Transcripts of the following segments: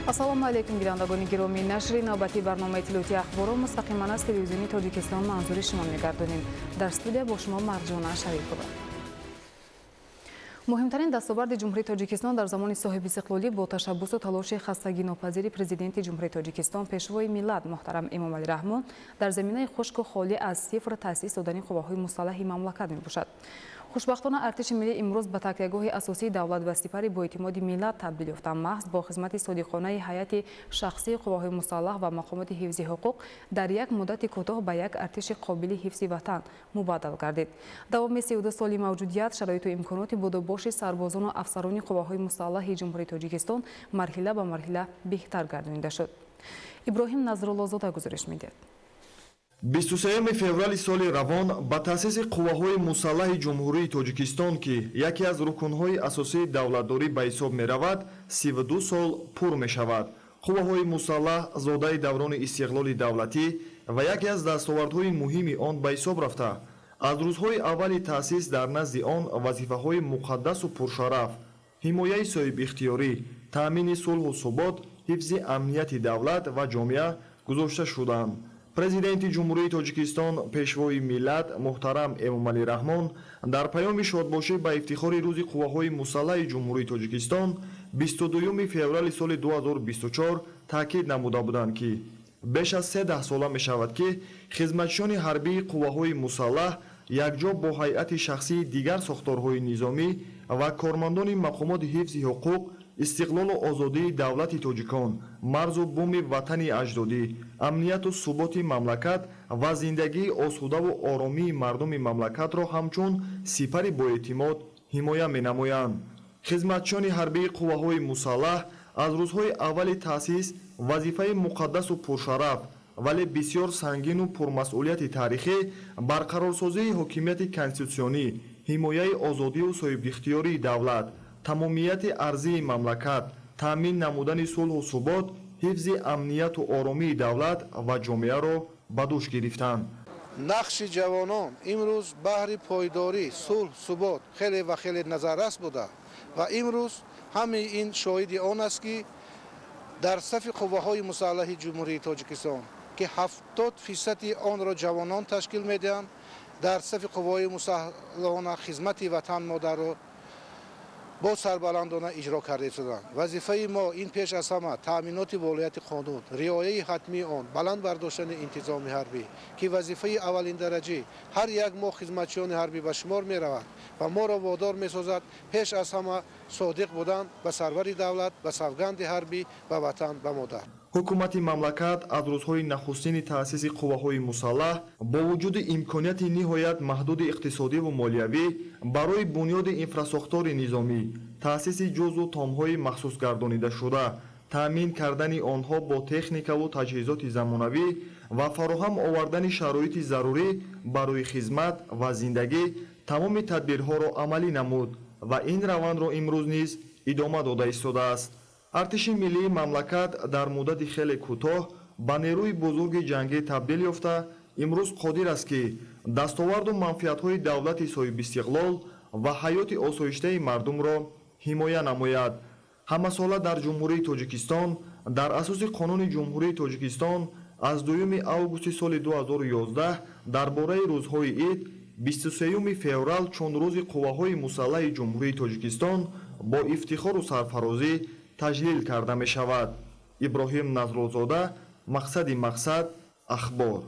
ассалому алайкум гирандагони гироми. Нашри навбати барномаи иттилоъоти ахборро мустақиман аз телевизиони Тоҷикистон манзури шумо мегардонем. Дар студия бо шумо Марҷона Шарифова. муҳимтарин дастоварди ҷумҳурии Тоҷикистон дар замони соҳиби истиқлолӣ бо ташаббусу талоши хастагинопазири президенти ҷумҳурии Тоҷикистон пешвои миллат муҳтарам Эмомалӣ Раҳмон дар заминаи хушку холӣ аз сифр таъсис додани қувваҳои мусаллаҳи мамлакат мебошад. хушбахтона артиши миллӣ имрӯз ба такягоҳи асосии давлат ва сипари боэътимоди миллат табдил ёфта, маҳз бо хизмати содиқонаи ҳайати шахсии қувваҳои мусаллаҳ ва мақомоти ҳифзи ҳуқуқ дар як муддати кӯтоҳ ба як артиши қобили ҳифзи ватан мубаддал гардид. Давоми 32 соли мавҷудият, шароиту имконоти будубоши сарбозону афсарони қувваҳои мусаллаҳи ҷумҳурии Тоҷикистон марҳила ба марҳила беҳтар гардонида шуд. Иброҳим Назруллозода гузориш медиҳад. 23 феврали соли равон ба таъсиси қувваҳои мусаллаҳи ҷумҳурии Тоҷикистон ки яке аз рукунҳои асосии давлатдорӣ ба ҳисоб меравад, 32 сол пур мешавад. қувваҳои мусаллаҳ зодаи даврони истиқлоли давлатӣ ва яке аз дастовардҳои муҳими он ба ҳисоб рафта, аз рӯзҳои аввали таъсис дар назди он вазифаҳои муқаддасу пуршараф, ҳимояи соҳибихтиёрӣ, таъмини сулҳу субот, ҳифзи амнияти давлат ва ҷомеа гузошта шуданд. Президенти ҷумҳурии Тоҷикистон пешвои миллат муҳтарам Эмомалӣ Раҳмон дар паёми шодбошӣ ба ифтихори рӯзи қувваҳои мусаллаҳи ҷумҳурии Тоҷикистон 22 феврали соли 2024 таъкид намуда буданд ки беш аз 13 сола мешавад ки хизматчиёни ҳарбии қувваҳои мусаллаҳ якҷо бо ҳайати шахсии дигар сохторҳои низомӣ ва кормандони мақомоти ҳифзи ҳуқуқ, истиқлолу озодии давлати тоҷикон, марзу буми ватани аҷдодӣ, амнияту суботи мамлакат ва зиндагии осудаву оромии мардуми мамлакатро ҳамчун сипари боэътимод ҳимоя менамоянд. хизматчиёни ҳарбии қувваҳои мусаллаҳ аз рӯзҳои аввали таъсис вазифаи муқаддасу пуршараф вале бисёр сангину пурмасъулияти таърихӣ барқарорсозии ҳокимияти конститутсионӣ, ҳимояи озодию соҳибихтиёрии давлат, тамомияти арзии мамлакат, таъмин намудани сулҳу субот, ҳифзи амнияту оромии давлат ва ҷомеаро ба дӯш гирифтанд. нақши ҷавонон имрӯз баҳри пойдорӣ, сулҳ, субот хеле ва хеле назаррас буда ва имрӯз ҳамаи ин шоҳиди он аст ки дар сафи қувваҳои мусаллаҳи ҷумҳурии Тоҷикистон ки 70% онро ҷавонон ташкил медиҳанд, дар сафи қувваҳои мусаллаҳона хизмати ватан модарро бо сарбаландона иҷро карда шуданд. вазифаи мо ин пеш аз ҳама таъминоти волияти қонун, риояи ҳатмии он, баланд бардоштани интизоми ҳарбӣ ки вазифаи аввалиндараҷӣ ҳар як мо хизматчиёни ҳарбӣ ба шумор меравад ва моро водор месозад пеш аз ҳама содиқ будан ба сарвари давлат, ба савганди ҳарбӣ, ба ватан, ба модар. ҳукумати мамлакат аз рӯзҳои нахустини таъсиси қувваҳои мусаллаҳ бо вуҷуди имконияти ниҳоят маҳдуди иқтисодиву молиявӣ барои бунёди инфрасохтори низомӣ, таъсиси ҷузъу томҳои махсусгардонидашуда, таъмин кардани онҳо бо техникаву таҷҳизоти замонавӣ ва фароҳам овардани шароити зарурӣ барои хизмат ва зиндагӣ тамоми тадбирҳоро амалӣ намуд ва ин равандро имрӯз низ идома дода истодааст. артиши миллии мамлакат дар муддати хеле кӯтоҳ ба нерӯи бузурги ҷангӣ табдил ёфта, имрӯз қодир аст ки дастоварду манфиатҳои давлати соҳибистиқлол ва ҳаёти осоиштаи мардумро ҳимоя намояд. ҳамасола дар ҷумҳурии Тоҷикистон дар асоси қонуни ҷумҳурии Тоҷикистон аз 2 августи соли 2011 дар бораи рӯзҳои ид 23 феврал чун рӯзи қувваҳои мусаллаҳи ҷумҳурии Тоҷикистон бо ифтихору сарфарозӣ таҷлил карда мешавад. Иброҳим Назруллозода, мақсади мақсад, ахбор.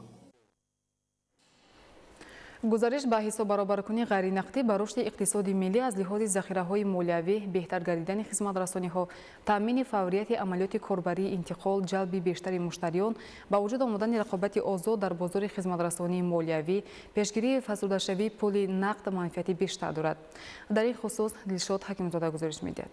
гузариш ба ҳисоббаробаркунии ғайринақдӣ ба рушди иқтисоди миллӣ аз лиҳози захираҳои молиявӣ, беҳтар гардидани хизматрасониҳо, таъмини фаврияти амалиёти корбарии интиқол, ҷалби бештари муштариён, ба вуҷуд омадани рақобати озод дар бозори хизматрасонии молиявӣ, пешгирии фазудашавии пули нақд манфиати бештар дорад. дар ин хусус Дилшод Ҳакимзода гузориш медиҳад.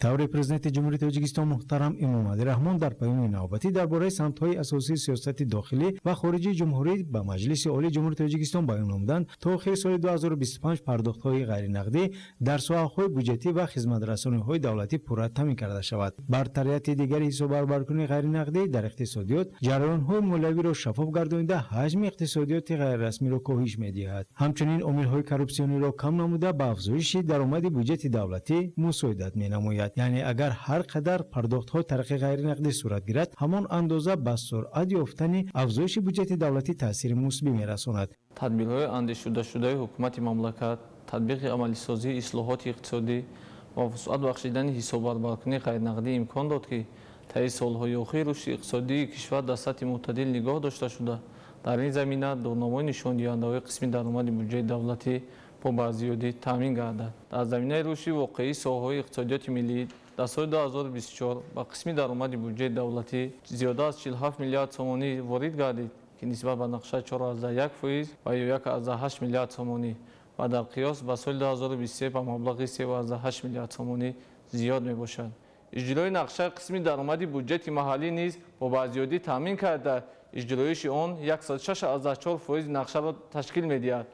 таври президенти ҷумҳурии Тоҷикистон муҳтарам Эмомалӣ Раҳмон дар паёми навбатӣ дар бораи самтҳои асосии сиёсати дохилӣ ва хориҷии ҷумҳурӣ ба Маҷлиси олии ҷумҳурии Тоҷикистон баён намуданд, то охири соли 2025 пардохтҳои ғайринақдӣ дар соҳаҳои буҷетӣ ва хизматрасониҳои давлатӣ пурра таъмин карда шавад. Бартарияти дигари ҳисоббаробаркунии ғайринақдӣ дар иқтисодиёт ҷараёнҳои молиявиро шаффоф гардонида ҳаҷми иқтисодиёти ғайрирасмиро коҳиш медиҳад. ҳамчунин омилҳои коррупсиониро кам намуда ба афзоиши даромади буҷети давлатӣ мусоидат менамояд. намояд. яъне агар ҳар қадар пардохтҳо тараққи ғайринақдӣ сурат гирад, ҳамон андоза ба суръат ёфтани афзоиши бюҷети давлатӣ таъсири мусбӣ мерасонад. тадбирҳои андешшудаи ҳукумати мамлакат, татбиқи амалисозии ислоҳоти иқтисодӣ ва вусъат бахшидани ҳисоббарбаркунии ғайринақдӣ имкон дод, ки таи солҳои охир рушди иқтисодии кишвар дар сатҳи мӯътадил нигоҳ дошта шуда, дар ин замина дурномаи нишондиҳандаҳои қисми даромади бюҷаи давлатӣ бо базиёдӣ таъмин гардад. Дар заминаи рушди воқеии соҳаҳои иқтисодиёти миллӣ дар соли 2024 ба қисми даромади бюҷаи давлатӣ зиёда аз 47 миллиард сомонӣ ворид гардид, ки нисбат ба нақшаи 4,1% ва 1,8 миллиард сомонӣ ва дар қиёс ба соли 2023 ба маблағи 3,8 миллиард сомонӣ зиёд мебошад. иҷрои нақшаи қисми даромади бюҷети маҳаллӣ низ бо базиёдӣ таъмин карда, иҷроиши он 106,4% нақшаро ташкил медиҳад,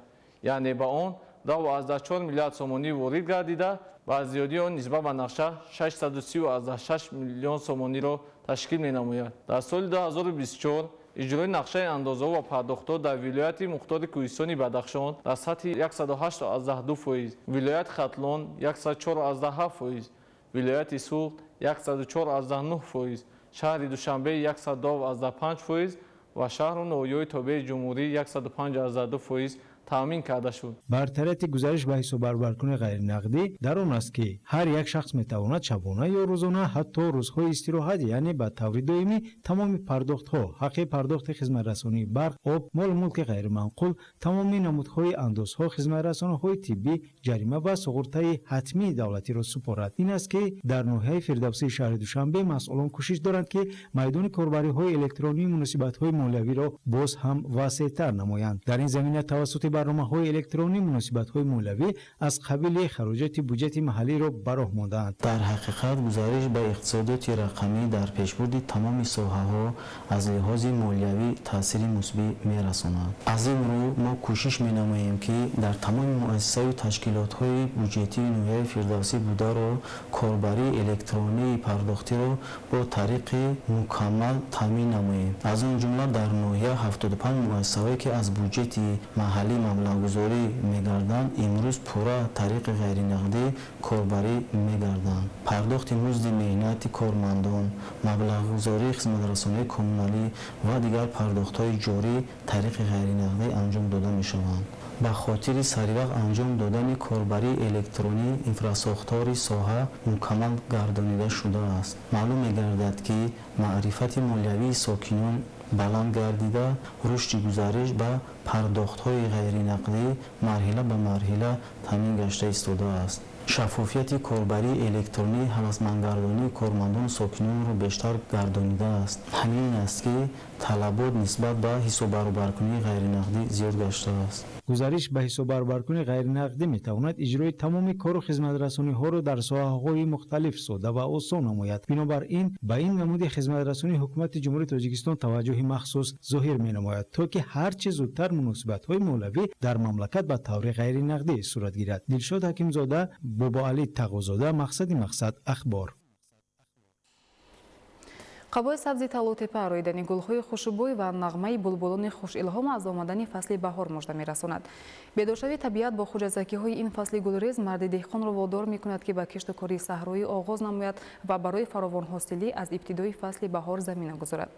яъне ба он 2,4 миллиард сомонӣ ворид гардида, базиёдии он нисбат ба нақша 630,6 миллион сомониро ташкил менамояд. дар соли 2024 иҷрои нақшаи андозаҳо ва пардохтҳо дар вилояти мухтори Кӯҳистони Бадахшон дар сатҳи 108,2%, вилояти Хатлон 104,7%, вилояти Суғд 104,9%, шаҳри Душанбе 102,5% ва шаҳру ноҳияҳои тобеи ҷумҳурӣ 105,2% таъмин карда шуд. бартарияти гузариш ба ҳисоббарбаркунии ғайринақдӣ дар он аст, ки ҳар як шахс метавонад шабона ё рӯзона, ҳатто рӯзҳои истироҳат, яъне ба таври доимӣ тамоми пардохтҳо, ҳаққи пардохти хизматрасонии барқ, об, молу мулки ғайриманқул, тамоми намудҳои андозҳо, хизматрасониҳои тиббӣ, ҷарима ва суғуртаи ҳатмии давлатиро супорад. ин аст, ки дар ноҳияи Фирдавсии шаҳри Душанбе масъулон кӯшиш доранд, ки майдони корбариҳои электронии муносибатҳои молиявиро боз ҳам васеътар намоянд. дар ин замина тавассути барномаҳои электронии муносибатҳои молиявӣ аз қабили хароҷоти бюҷети маҳаллиро ба роҳ мондаанд. дар ҳақиқат гузариш ба иқтисодиёти рақамӣ дар пешбурди тамоми соҳаҳо аз лиҳози молиявӣ таъсири мусбӣ мерасонад. аз ин рӯ мо кӯшиш менамоем, ки дар тамоми муассисаю ташкилотҳои бюҷетии ноҳияи Фирдавсӣ бударо корбарии электронии пардохтиро бо тариқи мукаммал таъмин намоем. аз он ҷумла дар ноҳия 75 муассисаҳое, ки аз бюҷети маҳаллӣ маблағгузорӣ мегарданд, имрӯз пурра тариқи ғайринақдӣ корбарӣ мегарданд. пардохти музди меҳнати кормандон, маблағгузории хизматрасонии коммуналӣ ва дигар пардохтҳои ҷорӣ тариқи ғайринақдӣ анҷом дода мешаванд. ба хотири саривақт анҷом додани корбарии электронӣ инфрасохтори соҳа мукаммал гардонида шудааст. маълум мегардад, ки маърифати молиявии сокинон баланд гардида, рушди гузариш ба пардохтҳои ғайринақдӣ марҳила ба марҳила таъмин гашта истодааст. шаффофияти корбарии электронӣ ҳавасмандгардонии кормандону сокинонро бештар гардонидааст. ҳамин аст, ки талабот нисбат ба ҳисоббарбаркунии ғайринақдӣ зиёд гаштааст. гузариш ба ҳисоббарбаркунии ғайринақдӣ метавонад иҷрои тамоми кору хизматрасониҳоро дар соҳаҳои мухталиф содда ва осон намояд. бинобар ин ба ин намуди хизматрасонии ҳукумати ҷумҳурии Тоҷикистон таваҷҷӯҳи махсус зоҳир менамояд, то ки ҳар чӣ зудтар муносибатҳои молиявӣ дар мамлакат ба таври ғайринақдӣ сурат гирад. Дилшод Ҳакимзода, Бобоалӣ Тағозода, Мақсади Мақсад, Ахбор. қабои сабзи Талотепа роидани гулҳои хушбӯй ва нағмаи булбулони хушилҳом аз омадани фасли баҳор мужда мерасонад. бедоршавии табиат бо хуҷазакиҳои ин фасли гулрез марди деҳқонро водор мекунад, ки ба кишту кори саҳроӣ оғоз намояд ва барои фаровонҳосилӣ аз ибтидои фасли баҳор замина гузорад.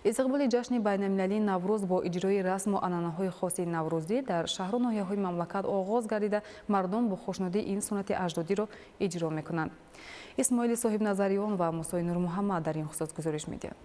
истиқболи ҷашни байналмилалии Наврӯз бо иҷрои расму анъанаҳои хоси наврӯзӣ дар шаҳру ноҳияҳои мамлакат оғоз гардида, мардум бо хушнудӣ ин суннати аҷдодиро иҷро мекунанд. исмоили соҳибназариён ва Мусои Нурмуҳаммад дар ин хусус гузориш медиҳанд.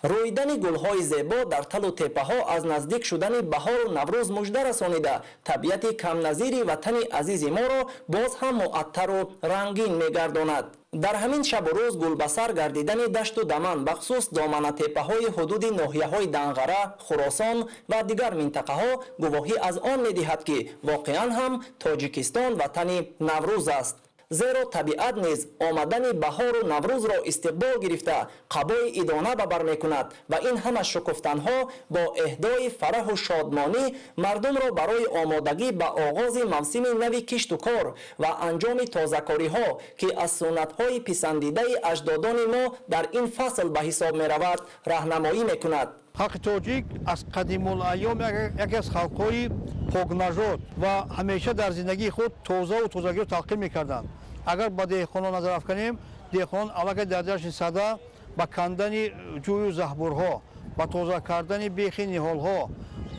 رویدن گل‌های زیبا در تل و تپه‌ها از نزدیک شدن بهار و نوروز مژده رسانیده طبیعت کم نظیر وطن عزیز ما را باز هم معطر و رنگین می‌گرداند. در همین شب و روز گلبسر گردیدن دشت و دمن بخصوص دامنه تپه‌های حدود ناحیه‌های دنغره، خراسان و دیگر منطقه‌ها گواهی از آن می‌دهد که واقعاً هم تاجیکستان وطن نوروز است. زیرا طبیعت نیز آمدن بهار و نوروز را استقبال گرفته قبای ادانه به بر میکند و این همه شکفتنها با اهدای فرح و شادمانی مردم را برای آمادگی به آغاز موسم نو کشت و کار و انجام تازه‌کاری ها که از سنت های پسندیده اجدادان ما در این فصل به حساب می رود راهنمایی میکند. халқи тоҷик аз қадимулайём яке аз халқҳои покнажод ва ҳамеша дар зиндагии худ тозаву тозагиро талқин мекарданд. агар ба деҳқонон назар афканем, деҳқонон аллакай дар ҷашни сада ба кандани ҷӯю заҳбурҳо, ба тоза кардани бехи ниҳолҳо,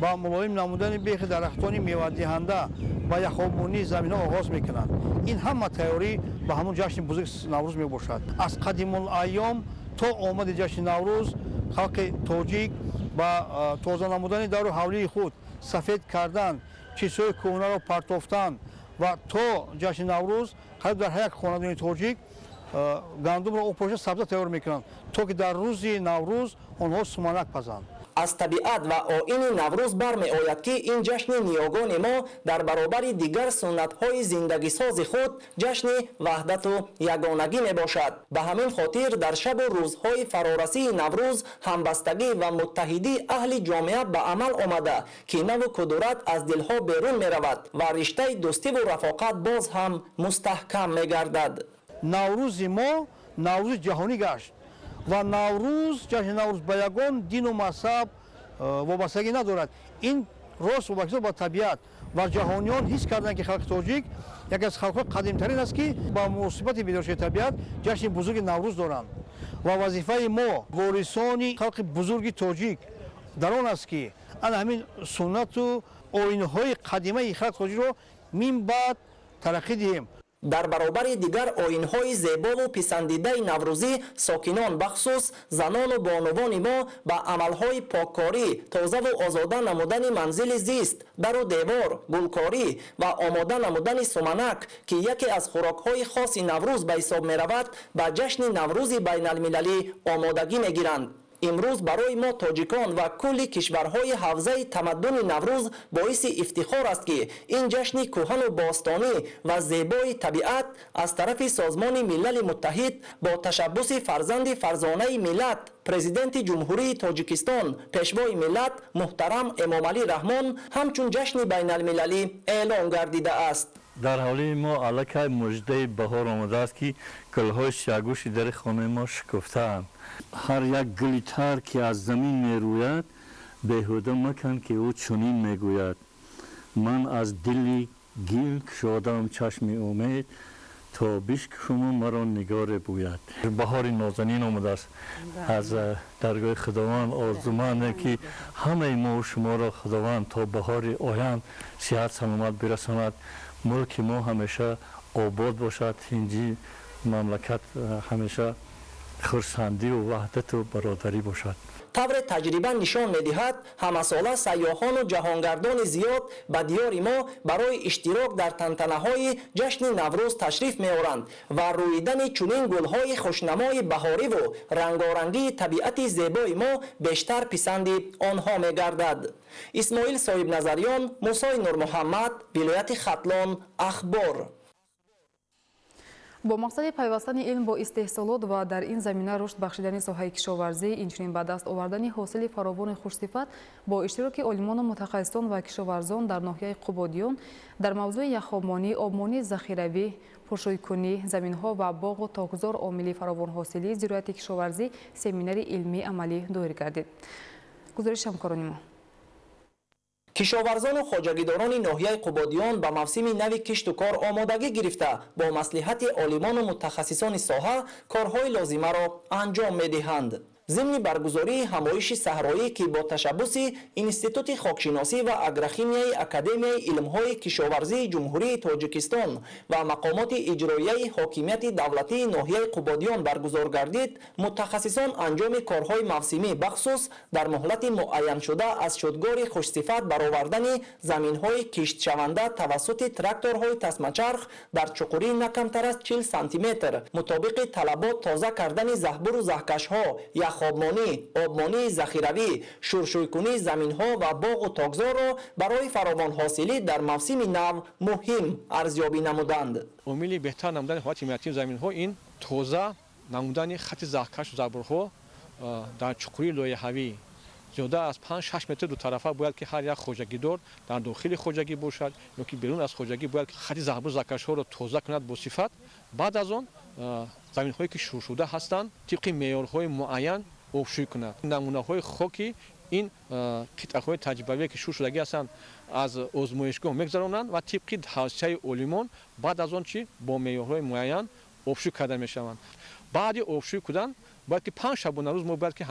ба мулоим намудани бехи дарахтони мевадиҳанда, ба яхобмонии заминҳо оғоз мекунанд. ин ҳама тайёрӣ ба ҳамон ҷашни бузурги наврӯз мебошад. аз қадимулайём то омади ҷашни наврӯз халқи тоҷик ба тоза намудани давру ҳавлии худ сафед кардан, чизҳои кӯҳнаро партофтан ва то ҷашни наврӯз қариб дар ҳар як хонадони тоҷик гандумро опоша сабза тайёр мекунанд, то ки дар рӯзи наврӯз онҳо суманак пазанд. аз табиат ва оини наврӯз бармеояд ки ин ҷашни ниёгони мо дар баробари дигар суннатҳои зиндагисози худ ҷашни ваҳдату ягонагӣ мебошад. ба ҳамин хотир дар шабу рӯзҳои фарорасии наврӯз ҳамбастагӣ ва муттаҳидии аҳли ҷомеа ба амал омада, кинаву кудурат аз дилҳо берун меравад ва риштаи дӯстиву рафоқат боз ҳам мустаҳкам мегардад. наврӯзи мо наврӯзи ҷаҳонӣ гашт ва наврӯз ҷашни наврӯз ба ягон дину мазҳаб вобастагӣ надорад. ин рост вобастагӣ ба табиат ва ҷаҳониён ҳис карданд ки халқи тоҷик яке аз халқҳои қадимтарин аст ки ба муносибати бидоршии табиат ҷашни бузурги наврӯз доранд ва вазифаи мо ворисони халқи бузурги тоҷик дар он аст ки ана ҳамин суннату оинҳои қадимаи халқи тоҷикро мин баъд тараққӣ диҳем. дар баробари дигар оинҳои зебову писандидаи наврӯзӣ сокинон бахусус занону бонувони мо ба амалҳои поккорӣ, тозаву озода намудани манзили зист, дару девор, гулкорӣ ва омода намудани суманак, ки яке аз хӯрокҳои хоси наврӯз ба ҳисоб меравад, ба ҷашни наврӯзи байналмилалӣ омодагӣ мегиранд. имрӯз барои мо тоҷикон ва кулли кишварҳои ҳавзаи тамаддуни наврӯз боиси ифтихор аст ки ин ҷашни кӯҳану бостонӣ ва зебои табиат аз тарафи Созмони Милали Муттаҳид бо ташаббуси фарзанди фарзонаи миллат президенти ҷумҳурии Тоҷикистон пешвои миллат муҳтарам Эмомалӣ Раҳмон ҳамчун ҷашни байналмилалӣ эълон гардидааст. дар ҳавлии мо аллакай муҷдаи баҳор омадааст ки гулҳои сиягӯши дари хонаи мо шукуфтаанд. ҳар як гули тар ки аз замин мерӯяд беҳуда макан ки ӯ чунин мегӯяд: ман аз дили гил кушодам чашми умед то бишкушум маро нигоре бӯяд. баҳори нозанин омадааст. аз даргоҳи худованд орзумандем ки ҳамаи мо шуморо худованд то баҳори оянд сиҳат саломат бирасонад. мулки мо ҳамеша обод бошад, ҳинҷи мамлакат ҳамеша хурсандию ваҳдату бародарӣ бошад. тавре таҷриба нишон медиҳад ҳамасола сайёҳону ҷаҳонгардони зиёд ба диёри мо барои иштирок дар тантанаҳои ҷашни наврӯз ташриф меоранд ва рӯидани чунин гулҳои хушнамои баҳориву рангорангии табиати зебои мо бештар писанди онҳо мегардад. исмоил соҳибназарён, мусои Нурмуҳаммад, вилояти Хатлон, Ахбор. бо мақсади пайвастани илм бо истеҳсолот ва дар ин замина рушд бахшидани соҳаи кишоварзӣ, инчунин ба даст овардани ҳосили фаровони хушсифат бо иштироки олимону мутахассисон ва кишоварзон дар ноҳияи Қубодиён дар мавзӯи яхобмонӣ, обмонӣ захиравӣ, пуршӯйкунӣ заминҳо ва боғу токзор омили фаровонҳосилии зирояти кишоварзӣ семинари илмӣ амалӣ доир гардид. гузориши ҳамкорони мо. кишоварзону хоҷагидорони ноҳияи Қубодиён ба мавсими нави кишту кор омодагӣ гирифта бо маслиҳати олимону мутахассисони соҳа корҳои лозимаро анҷом медиҳанд. ضمن برگزاری همایش صحرایی که با تشبث انستیتوت خاکشناسی و اگروخیمیای اکادمیای علم‌های کشاورزی جمهوری تاجیکستان و مقامات اجرایی حاکمیت دولتی ناحیه قبادیان برگزار گردید، متخصصان انجام کارهای موسمی بخصوص در مهلت معین شده از شدگار خوشصفت برآوردن زمین‌های کشت شونده توسط تراکتورهای تسمه‌چرخ در چقوری نکمتر از 40 سانتی متر مطابق طلبات تازه کردن زهبور و زهکش‌ها، یخابمانی، آبمانی ذخیروی، شورشویکنی زمین‌ها و باغ و تاگزار را برای فراوان حاصلی در موسم نو مهم ارزیابی نمودند. عامل بهتر نمودن حالت حمایتی زمین‌ها این تازه نمودن خط زهکش و زهبورها در چقوری لایحه‌ای زیاده از 5-6 متر دو طرفه باید که هر یک خوجگیدار در داخل خوجگی باشد یا که بیرون از خوجگی باید که خط زهبور زهکش‌ها را تازه کند با صفت. بعد از آن زمین‌هایی که شور شده هستند طبق معیارهای معین آبشویی کند. نمونه‌های خاکی ин қитъаҳои таҷрибавие ки шурӯъ шудагӣ ҳастанд аз озмоишгоҳ мегзаронанд ва тибқи тавсияи олимон баъд аз он чӣ бо меъёрҳои муайян обшӯй карда мешаванд. баъди обшӯй кудан бояд ки 5 шабона рӯз мо бояд ки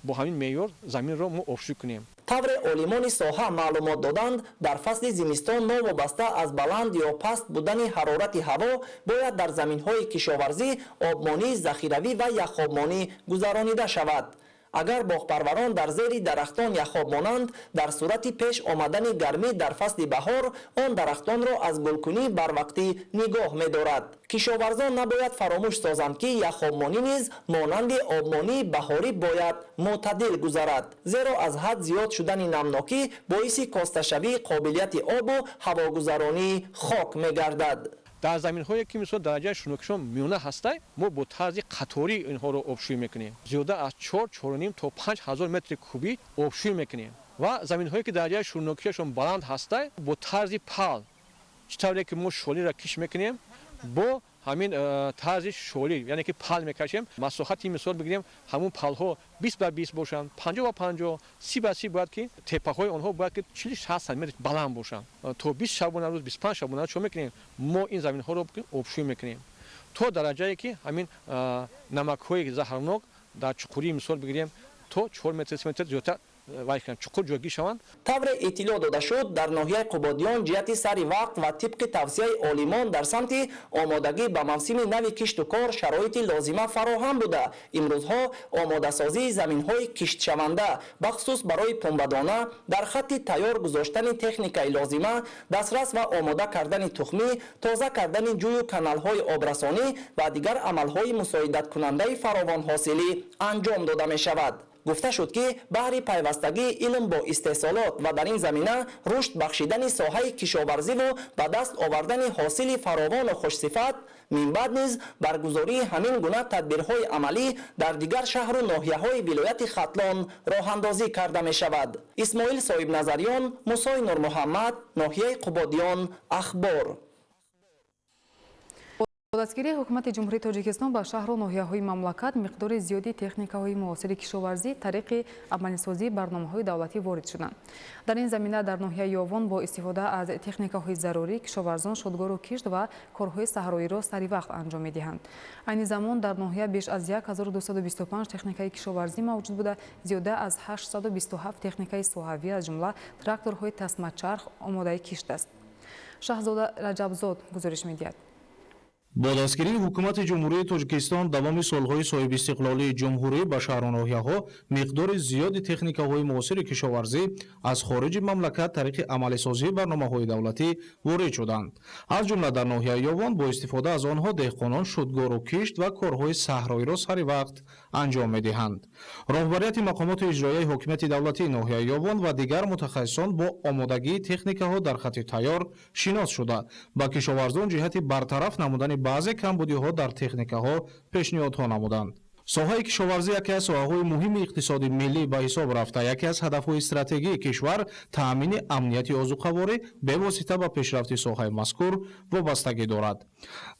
бо ҳамин меъёр заминро мо обшӯй кунем. тавре олимони соҳа маълумот доданд дар фасли зимистон новобаста аз баланд ё паст будани ҳарорати ҳаво бояд дар заминҳои кишоварзӣ обмонӣ захиравӣ ва яхобмонӣ гузаронида шавад. агар боғпарварон дар зери дарахтон яхоб монанд дар сурати пеш омадани гармӣ дар фасли баҳор он дарахтонро аз гулкунӣ барвақтӣ нигоҳ медорад. кишоварзон набояд фаромӯш созанд ки яхобмонӣ низ монанди обмонии баҳорӣ бояд мӯътадил гузарад, зеро аз ҳад зиёд шудани намнокӣ боиси косташавии қобилияти обу ҳавогузаронии хок мегардад. дар заминҳое ки мисол дараҷаи шӯрнокишон миёна ҳастай мо бо тарзи қаторӣ инҳоро обшӯй мекунем. зиёда аз 4-4.5 то 5000 метри кубик обшӯй мекунем. ва заминҳое ки дараҷаи шӯрнокишон баланд ҳастай бо тарзи пал чӣ тавре ки мо шолиро киш мекунем бо ҳамин тарзи шолӣ яъне ки пал мекашем. масоҳати мисол бигирем ҳамун палҳо 20 ба 20 бошанд, 50 ба 50, 30 ба 30 бояд ки теппаҳои онҳо бояд ки 40-60 сантиметр баланд бошанд. то 20 шабона рӯз 25 шабона чо мекунем мо ин заминҳоро обшӯй мекунем то дараҷае ки ҳамин намакҳои заҳрнок дар чуқурӣ мисол бигирем то 4 метр 3 метр зиёдтар чуқур ҷойгӣ шаванд. тавре иттилоъ дода шуд дар ноҳияи қубодиён ҷиҳати сари вақт ва тибқи тавсияи олимон дар самти омодагӣ ба мавсими нави кишту кор шароити лозима фароҳам буда имрӯзҳо омодасозии заминҳои киштшаванда бахусус барои пунбадона дар хатти тайёр гузоштани техникаи лозима дастрас ва омода кардани тухмӣ тоза кардани ҷӯю каналҳои обрасонӣ ва дигар амалҳои мусоидаткунандаи фаровонҳосилӣ анҷом дода мешавад. гуфта шуд ки баҳри пайвастагии илм бо истеҳсолот ва дар ин замина рушд бахшидани соҳаи кишоварзиву ба даст овардани ҳосили фаровону хушсифат минбаъд низ баргузории ҳамин гуна тадбирҳои амалӣ дар дигар шаҳру ноҳияҳои вилояти хатлон роҳандозӣ карда мешавад. исмоил соҳибназарён, мусои нурмуҳаммад, ноҳияи қубодиён, ахбор. با دستگیری حکومت جمهوری تاجیکستان به شهر و ناحیه‌های مملکت مقدار زیادی تکنیک‌های معاصر کشاورزی طریق عملی‌سازی برنامه‌های دولتی وارد شدند. در این زمینه در ناحیه یاوان با استفاده از تکنیک‌های ضروری کشاورزان شدگار و کشت و کارهای صحرایی را سری وقت انجام می‌دهند. این زمان در ناحیه بیش از 1225 تکنیکای کشاورزی موجود بوده، زیاده از 827 تکنیکای سوحوی از جمله تراکتورهای تسمه چرخ آماده کشت است. شاهزاده رجبزاد گزارش می‌دهد. با دستگیری حکومت جمهوری تاجیکستان دوام سالهای صاحب استقلالی جمهوری به شهر و ناحیه‌ها مقدار زیادی تکنیک‌های معاصر کشاورزی از خارج مملکت طریق عملی‌سازی برنامه‌های دولتی وارد شدند. از جمله در ناحیه یاوان با استفاده از آنها دهقانان شدگار و کشت و کارهای صحرایی را سری وقت انجام می‌دهند. راهبریت مقامات اجرایی حکومت دولتی ناحیه یاوان و دیگر متخصصان با آمادگی تکنیک‌ها در خط تیار شناس شده با کشاورزان جهت برطرف نمودن بعضی کمبودی‌ها در تکنیک‌ها پیشنهادها نمودند. соҳаи кишоварзӣ яке аз соҳаҳои муҳими иқтисоди миллӣ ба ҳисоб рафта яке аз ҳадафҳои стратегии кишвар таъмини амнияти озуқаворӣ бевосита ба пешрафти соҳаи мазкур вобастагӣ дорад.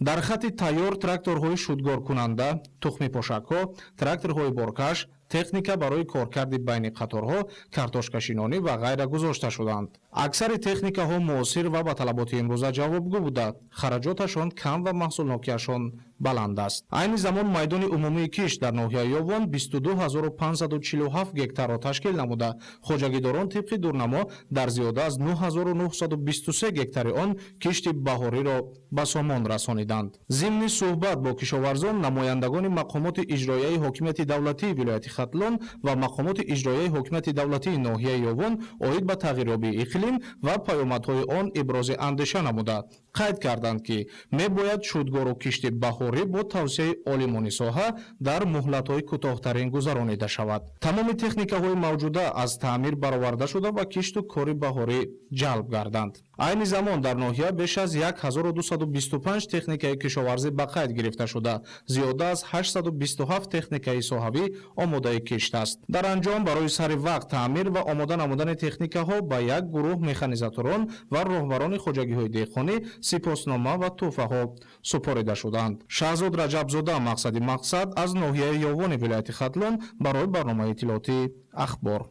дар хатти тайёр тракторҳои шудгоркунанда, тухми пошакҳо, тракторҳои боркаш, техника барои коркарди байни қаторҳо, картошкашинонӣ ва ғайра гузошта шуданд. аксари техникаҳо муосир ва ба талаботи имрӯза ҷавобгӯ буда, хараҷоташон кам ва маҳсулнокиашон баланд аст. айни замон майдони умумии кишт дар ноҳияи Ёвон 22547 гектарро ташкил намуда, хоҷагидорон тибқи дурнамо дар зиёда аз 9923 гектари он кишти баҳориро ба сомон расониданд. зимни суҳбат бо кишоварзон, намояндагони мақомоти иҷроияи ҳокимияти давлатии вилояти Хатлон ва мақомоти иҷроияи ҳокимияти давлатии ноҳияи Ёвон оид ба тағйирёбии иқлим ва паёмадҳои он ибрози андеша намуда, қайд карданд ки мебояд шудгору кишти баҳорӣ бо тавсияи олимони соҳа дар муҳлатҳои кӯтоҳтарин гузаронида шавад. тамоми техникаҳои мавҷуда аз таъмир бароварда шуда ба кишту кори баҳорӣ ҷалб гарданд. айни замон дар ноҳия беш аз 1225 техникаи кишоварзӣ ба қайд гирифта шуда, зиёда аз 827 техникаи соҳавӣ омодаи кишт аст. дар анҷом барои сари вақт таъмир ва омода намудани техникаҳо ба як гурӯҳ механизаторон ва роҳбарони хоҷагиҳои деҳқонӣ сипоснома ва тӯҳфаҳо супорида шуданд. шаҳзод раҷабзода мақсади мақсад аз ноҳияи Ёвони вилояти Хатлон барои барномаи иттилоотӣ ахбор.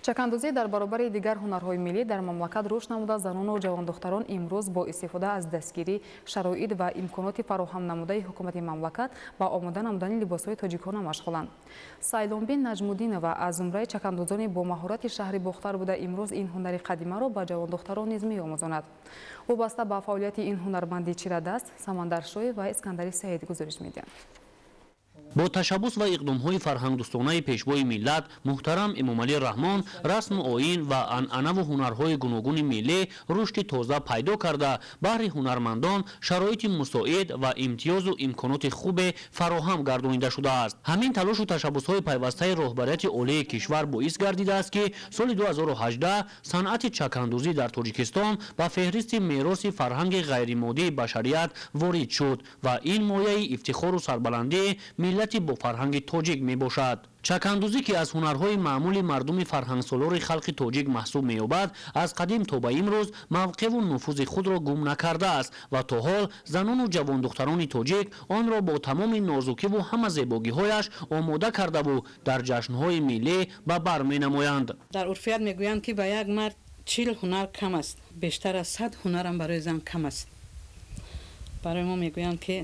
чакандозӣ дар баробари дигар ҳунарҳои миллӣ дар мамлакат рушд намуда занону ҷавондухтарон имрӯз бо истифода аз дастгирӣ, шароит ва имконоти фароҳам намудаи ҳукумати мамлакат ба омода намудани либосҳои тоҷикона машғуланд. Сайлонбин Наҷмуддинова аз зумраи чакандозони бо маҳорати шаҳри Бохтар буда имрӯз ин ҳунари қадимаро ба ҷавондухтарон низ меомӯзонад. вобаста ба фаъолияти ин ҳунарманди чирадаст Самандар Шоев ва Искандари Саид гузориш медиҳанд. бо ташаббус ва иқдомҳои фарҳангдӯстонаи пешвои миллат муҳтарам Эмомалӣ Раҳмон расму оин ва анъанаву ҳунарҳои гуногуни миллӣ рушди тоза пайдо карда баҳри ҳунармандон шароити мусоид ва имтиёзу имконоти хубе фароҳам гардонида шудааст. ҳамин талошу ташаббусҳои пайвастаи роҳбарияти олии кишвар боис гардидааст ки соли 2018 санъати чакандӯзӣ дар Тоҷикистон ба феҳристи мероси фарҳанги ғайримоддии башарият ворид шуд ва ин мояи ифтихору сарбаландӣ миллати бо фарҳанги тоҷик мебошад. чакандӯзӣ ки аз ҳунарҳои маъмули мардуми фарҳангсолори халқи тоҷик маҳсуб меёбад, аз қадим то ба имрӯз мавқеву нуфузи худро гум накардааст ва то ҳол занону ҷавондухтарони тоҷик онро бо тамоми нозукиву ҳама зебогиҳояш омода кардаву дар ҷашнҳои миллӣ ба бар менамоянд. дар урфият мегӯянд ки ба як мард 40 ҳунар кам аст, бештар аз 100 ҳунарам барои зан кам аст. барои мо мегӯянд ки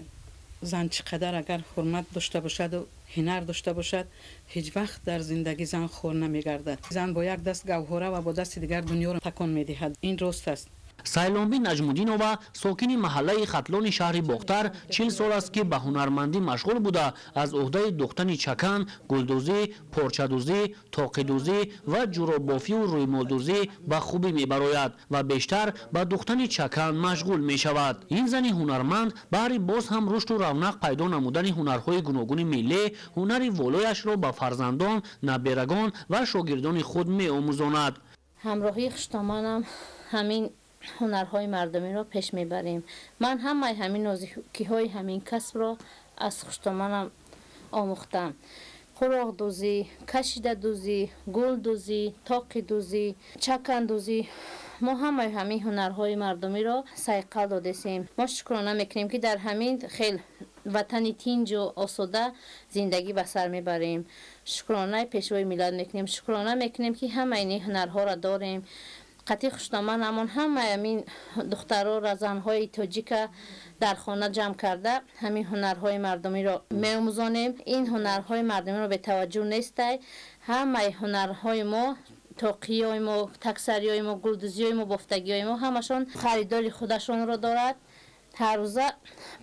зан чӣ қадар агар ҳурмат дошта бошаду ҳунар дошта бошад, ҳеҷ вақт дар зиндагӣ зан хор намегардад. зан бо як даст гавҳора ва бо дасти дигар дунёро такон медиҳад. ин рост аст. Сайлонбин Наҷмуддинова сокини маҳаллаи Хатлони шаҳри Бохтар 40 сол аст ки ба ҳунармандӣ машғул буда аз уҳдаи духтани чакан, гулдӯзӣ, порчадӯзӣ, тоқидӯзӣ ва ҷуроббофию рӯймолдӯзӣ ба хубӣ мебарояд ва бештар ба духтани чакан машғул мешавад. ин зани ҳунарманд баҳри боз ҳам рушду равнақ пайдо намудани ҳунарҳои гуногуни миллӣ ҳунари волояшро ба фарзандон, наберагон ва шогирдони худ меомӯзонад. ҳамроҳии хуштоманам ҳамин ҳунарҳои мардумиро пеш мебарем. ман ҳамаи ҳамин нозикиҳои ҳамин касбро аз хуштоманам омӯхтам. қуроғдӯзӣ, кашидадӯзӣ, гулдӯзӣ, тоқидӯзӣ, чакандӯзӣ. мо ҳамаи ҳамин ҳунарҳои мардумиро сайқал додесем. мо шукрона мекунем ки дар ҳамин хел ватани тинҷу осуда зиндагӣ ба сар мебарем. шукронаи пешвои миллат мекунем. шукрона мекунем ки ҳамаи ин ҳунарҳоро дорем. қатъи хуштоманамон ҳамаи ҳамин духтарора занҳои тоҷика дар хона ҷамъ карда ҳамин ҳунарҳои мардумиро меомӯзонем. ин ҳунарҳои мардумиро бетаваҷҷӯҳ нестай. ҳамаи ҳунарҳои мо, тоқиёи мо, таксариёи мо, гулдӯзиёи мо, бофтагиёи мо ҳамашон харидори худашонро дорад. ҳар рӯза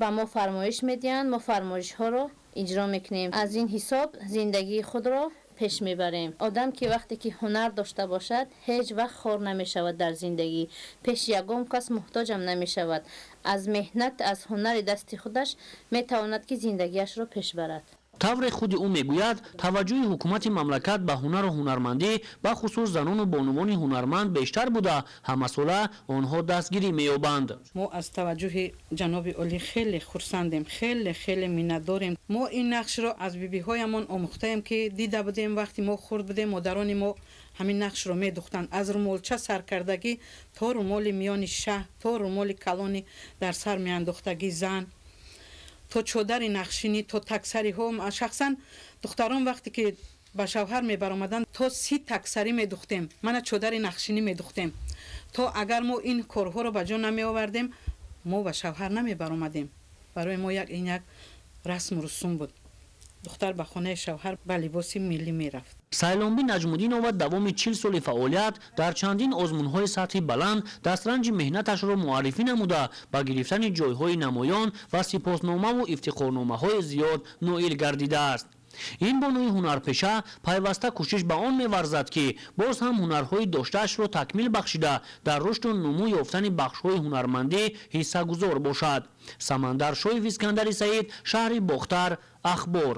ба мо фармоиш медиҳанд. мо фармоишҳоро иҷро мекунем. аз ин ҳисоб зиндагии худро пеш мебарем. одам ки вақте ки ҳунар дошта бошад, ҳеҷ вақт хор намешавад дар зиндагӣ. пеши ягон кас муҳтоҷам намешавад. аз меҳнат, аз ҳунари дасти худаш метавонад ки зиндагиашро пеш барад. тавре худи ӯ мегӯяд таваҷҷӯҳи ҳукумати мамлакат ба ҳунару ҳунармандӣ ба хусус занону бонувони ҳунарманд бештар буда ҳамасола онҳо дастгирӣ меёбанд. мо аз таваҷҷӯҳи ҷаноби олӣ хеле хурсандем, хеле миннатдорем. мо ин нақшро аз бибиҳоямон омӯхтаем ки дида будем вақти мо хурд будем, модарони мо ҳамин нақшро медухтанд. аз румолча саркардагӣ то румоли миёни шаҳ, то румоли калони дар сар меандохтагӣ зан, то чодари нақшинӣ, то таксариҳо. шахсан духтарон вақте ки ба шавҳар мебаромаданд то 30 таксарӣ медухтем, мана чодари нақшинӣ медухтем. то агар мо ин корҳоро ба ҷо намеовардем, мо ба шавҳар намебаромадем. барои мо ин як расму русум буд. духтар ба хонаи шавҳар ба либоси миллӣ мерафт. Сайлонбин Наҷмуддинова давоми 40 соли фаъолият дар чандин озмунҳои сатҳи баланд дастранҷи меҳнаташро муаррифӣ намуда ба гирифтани ҷойҳои намоён ва сипосномаву ифтихорномаҳои зиёд ноил гардидааст. ин бонуи ҳунарпеша пайваста кӯшиш ба он меварзад ки боз ҳам ҳунарҳои доштаашро такмил бахшида дар рушду нумӯ ёфтани бахшҳои ҳунармандӣ ҳиссагузор бошад. Самандар Шоев, Искандари Саид, шаҳри Бохтар, Ахбор.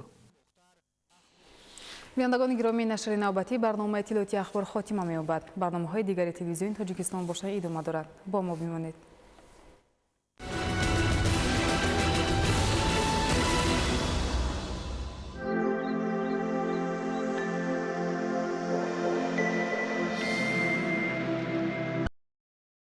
бинандагони гиромӣ, нашри навбатӣ барномаи иттилоъоти ахбор хотима меёбад. барномаҳои дигари телевизиони Тоҷикистон бошад идома дорад. бо мо бимонед.